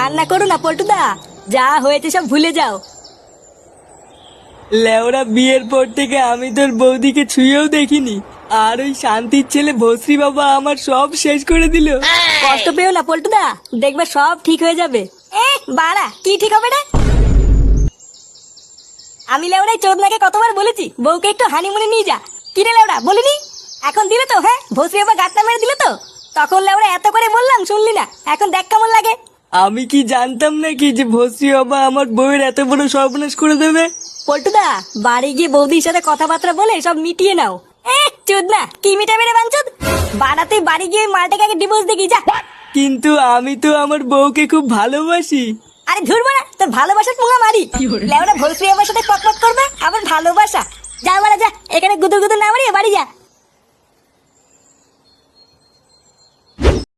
কান্না করো না পল্টুদা, যা হয়েছে সব ভুলে যাও। লেওরা বিয়ের পর থেকে আমি তোর বৌদিকে ছুঁয়েও দেখিনি, আর ওই শান্তির ছেলে ভস্রী বাবা আমার সব শেষ করে দিল। কষ্ট পেও না পল্টুদা, দেখবে সব ঠিক হয়ে যাবে। বাড়া কি ঠিক হবে না? আমি লেওড়াই চোদনাকে কতবার বলেছি বউকে একটু হানিমুনে নিয়ে যা। কিরে লেওড়া বলিনি? এখন দিলে তো? হ্যাঁ, ভস্রী বাবা গাঁটটা মেরে দিলে তো। তখন লেওড়া এত করে বললাম শুনলি না, এখন দেখ কেমন লাগে। আমি কি জানতাম নাকি যে ভস্রী বাবা আমার বউয়ের এত বড় সর্বনাশ করে দেবে? পল্টুদা, বাড়ি গিয়ে বৌদির সাথে কথাবার্তা বলে সব মিটিয়ে নাও। চোদনা কি মিটাবে রে বাঞ্চোদ? বাড়াতে বাড়ি গিয়ে মালটাকে আগে ডিভোর্স দেখি যা। কিন্তু আমি তো আমার বউকে খুব ভালোবাসি। আরে ধুর মারা, তোর ভালোবাসার পুঙ্গা মারি। লেওড়া ভস্রী আমার সাথে পকপক করবে আবার ভালোবাসা? যা মারা যা, এখানে গুদুর গুদুর না মারিয়ে বাড়ি যা।